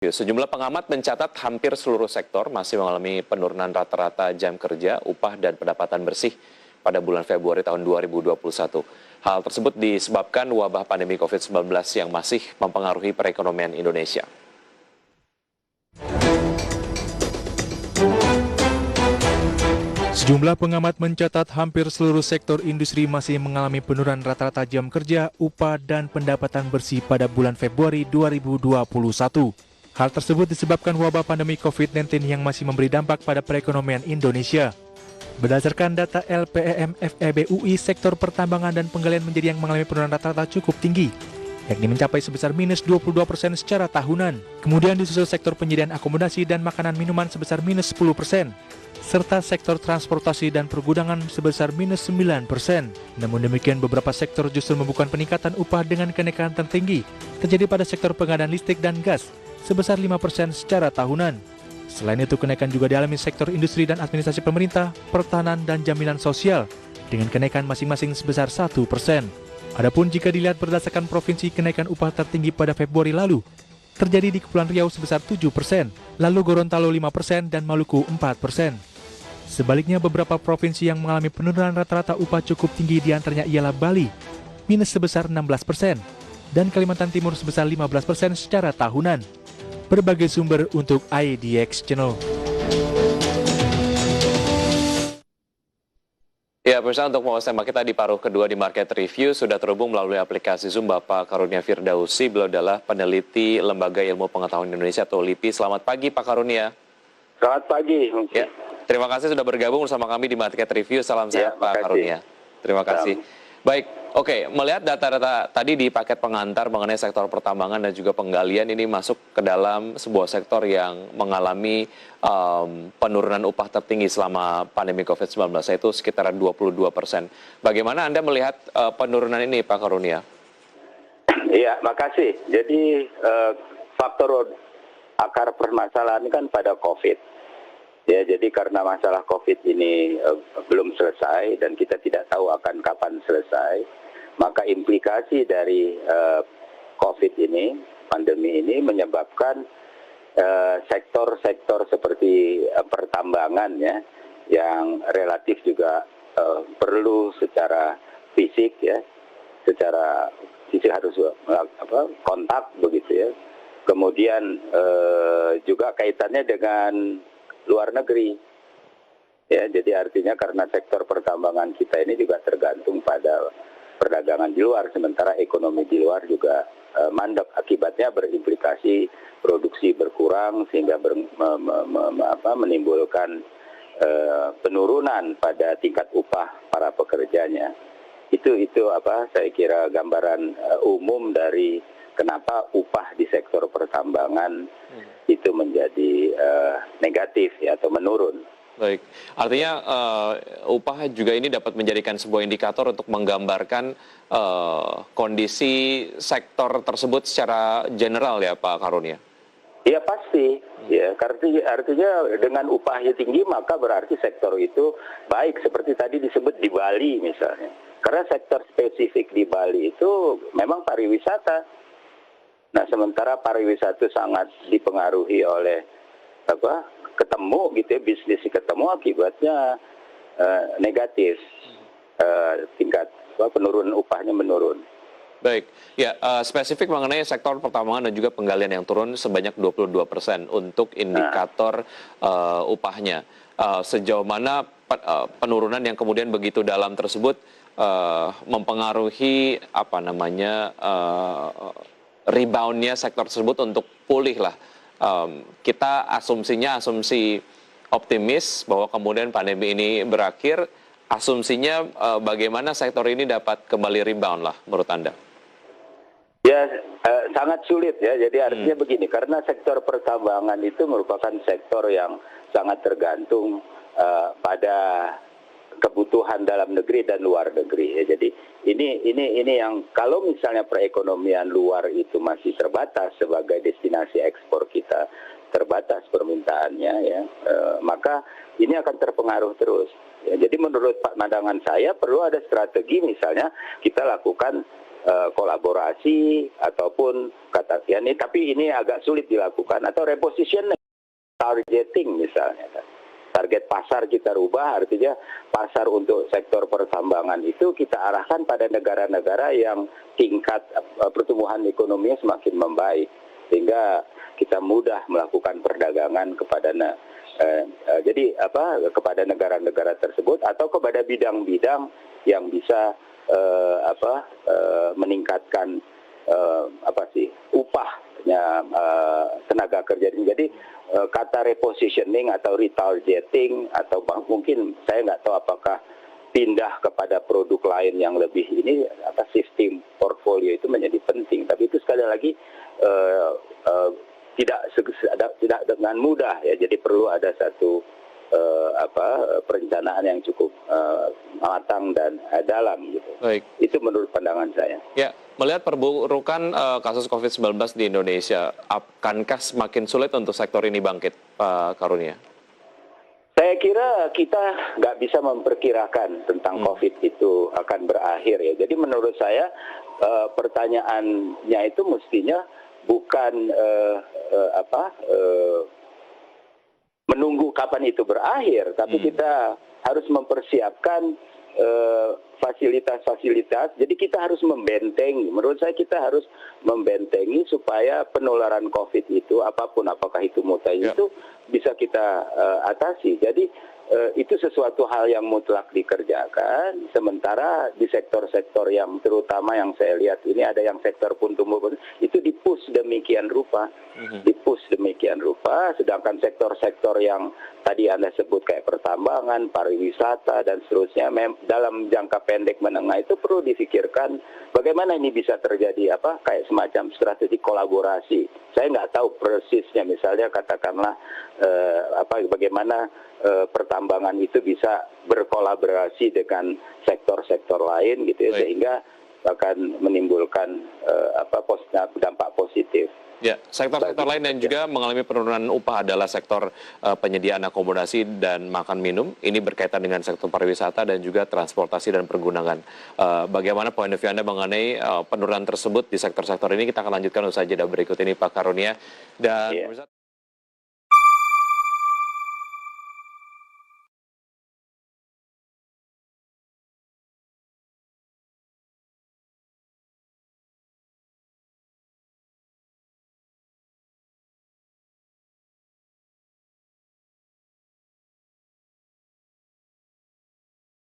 Sejumlah pengamat mencatat hampir seluruh sektor masih mengalami penurunan rata-rata jam kerja, upah, dan pendapatan bersih pada bulan Februari tahun 2021. Hal tersebut disebabkan wabah pandemi COVID-19 yang masih mempengaruhi perekonomian Indonesia. Sejumlah pengamat mencatat hampir seluruh sektor industri masih mengalami penurunan rata-rata jam kerja, upah, dan pendapatan bersih pada bulan Februari 2021. Hal tersebut disebabkan wabah pandemi COVID-19 yang masih memberi dampak pada perekonomian Indonesia. Berdasarkan data LPEM FEB UI, sektor pertambangan dan penggalian menjadi yang mengalami penurunan rata-rata cukup tinggi, yakni mencapai sebesar minus 22% secara tahunan. Kemudian disusul sektor penyediaan akomodasi dan makanan minuman sebesar minus 10%, serta sektor transportasi dan pergudangan sebesar minus 9%. Namun demikian, beberapa sektor justru membukukan peningkatan upah dengan kenaikan tertinggi terjadi pada sektor pengadaan listrik dan gas sebesar 5% secara tahunan. Selain itu, kenaikan juga dialami sektor industri dan administrasi pemerintah, pertahanan, dan jaminan sosial dengan kenaikan masing-masing sebesar 1%. Adapun jika dilihat berdasarkan provinsi, kenaikan upah tertinggi pada Februari lalu terjadi di Kepulauan Riau sebesar 7%, lalu Gorontalo 5%, dan Maluku 4%. Sebaliknya, beberapa provinsi yang mengalami penurunan rata-rata upah cukup tinggi diantaranya ialah Bali, minus sebesar 16%, dan Kalimantan Timur sebesar 15% secara tahunan. Berbagai sumber untuk IDX Channel. Ya, pemirsa, untuk mengulas tema kita di paruh kedua di Market Review, sudah terhubung melalui aplikasi Zoom Bapak Karunia Firdausi. Beliau adalah peneliti Lembaga Ilmu Pengetahuan Indonesia atau LIPI. Selamat pagi, Pak Karunia. Selamat pagi. Ya, terima kasih sudah bergabung bersama kami di Market Review. Salam sehat, Pak Karunia. Terima kasih. Baik, oke. Melihat data-data tadi di paket pengantar mengenai sektor pertambangan dan juga penggalian, ini masuk ke dalam sebuah sektor yang mengalami penurunan upah tertinggi selama pandemi COVID-19, yaitu sekitar 22%. Bagaimana Anda melihat penurunan ini, Pak Karunia? Iya, makasih. Jadi faktor akar permasalahan ini kan pada COVID. Ya, jadi karena masalah COVID ini belum selesai dan kita tidak tahu akan kapan selesai, maka implikasi dari COVID ini, pandemi ini menyebabkan sektor-sektor seperti pertambangan ya, yang relatif juga perlu secara fisik ya, secara fisik harus kontak begitu ya. Kemudian juga kaitannya dengan luar negeri. Ya, jadi artinya karena sektor pertambangan kita ini juga tergantung pada perdagangan di luar, sementara ekonomi di luar juga mandek. Akibatnya berimplikasi produksi berkurang sehingga menimbulkan penurunan pada tingkat upah para pekerjanya. Itu saya kira gambaran umum dari kenapa upah di sektor pertambangan itu menjadi negatif ya, atau menurun. Baik, artinya upah juga ini dapat menjadikan sebuah indikator untuk menggambarkan kondisi sektor tersebut secara general ya, Pak Karunia? Iya pasti, ya artinya dengan upahnya tinggi maka berarti sektor itu baik, seperti tadi disebut di Bali misalnya. Karena sektor spesifik di Bali itu memang pariwisata. Nah, sementara pariwisata sangat dipengaruhi oleh ketemu gitu ya, bisnis ketemu, akibatnya negatif, tingkat penurunan upahnya menurun. Baik, ya spesifik mengenai sektor pertambangan dan juga penggalian yang turun sebanyak 22% untuk indikator upahnya. Sejauh mana penurunan yang kemudian begitu dalam tersebut mempengaruhi reboundnya sektor tersebut untuk pulih lah. Kita asumsi optimis bahwa kemudian pandemi ini berakhir. Asumsinya bagaimana sektor ini dapat kembali rebound lah menurut Anda? Ya sangat sulit ya. Jadi artinya begini, karena sektor pertambangan itu merupakan sektor yang sangat tergantung pada kebutuhan dalam negeri dan luar negeri ya. Jadi ini yang kalau misalnya perekonomian luar itu masih terbatas sebagai destinasi ekspor kita, terbatas permintaannya ya, maka ini akan terpengaruh terus. Ya, jadi menurut pandangan saya perlu ada strategi, misalnya kita lakukan kolaborasi ataupun kata ya ini, tapi ini agak sulit dilakukan, atau repositioning, targeting misalnya. Target pasar kita rubah, artinya pasar untuk sektor pertambangan itu kita arahkan pada negara-negara yang tingkat pertumbuhan ekonominya semakin membaik, sehingga kita mudah melakukan perdagangan kepada jadi kepada negara-negara tersebut, atau kepada bidang-bidang yang bisa meningkatkan upahnya tenaga kerja. Jadi kata repositioning atau retargeting, atau mungkin saya nggak tahu apakah pindah kepada produk lain yang lebih ini, shifting portfolio itu menjadi penting. Tapi itu sekali lagi tidak dengan mudah ya. Jadi perlu ada satu perencanaan yang cukup matang dan dalam gitu. Baik. Itu menurut pandangan saya. Ya, melihat perburukan kasus COVID-19 di Indonesia, akankah semakin sulit untuk sektor ini bangkit, Pak Karunia? Saya kira kita nggak bisa memperkirakan tentang COVID itu akan berakhir ya. Jadi menurut saya pertanyaannya itu mestinya bukan menunggu kapan itu berakhir, tapi kita harus mempersiapkan fasilitas-fasilitas. Jadi kita harus membentengi. Menurut saya kita harus membentengi supaya penularan COVID itu, apapun, apakah itu mutai itu, bisa kita atasi. Jadi itu sesuatu hal yang mutlak dikerjakan. Sementara di sektor-sektor yang terutama yang saya lihat ini, ada yang sektor pun tumbuh itu dipush demikian rupa, sedangkan sektor-sektor yang tadi Anda sebut kayak pertambangan, pariwisata dan seterusnya, dalam jangka pendek menengah itu perlu difikirkan bagaimana ini bisa terjadi kayak semacam strategi kolaborasi. Saya nggak tahu persisnya, misalnya katakanlah bagaimana pertambangan itu bisa berkolaborasi dengan sektor-sektor lain gitu ya, sehingga akan menimbulkan dampak positif. Ya, sektor-sektor lain yang juga mengalami penurunan upah adalah sektor penyediaan akomodasi dan makan minum. Ini berkaitan dengan sektor pariwisata dan juga transportasi dan pergunungan. Bagaimana point of view Anda mengenai penurunan tersebut di sektor-sektor ini? Kita akan lanjutkan usai jeda berikut ini, Pak Karunia. Dan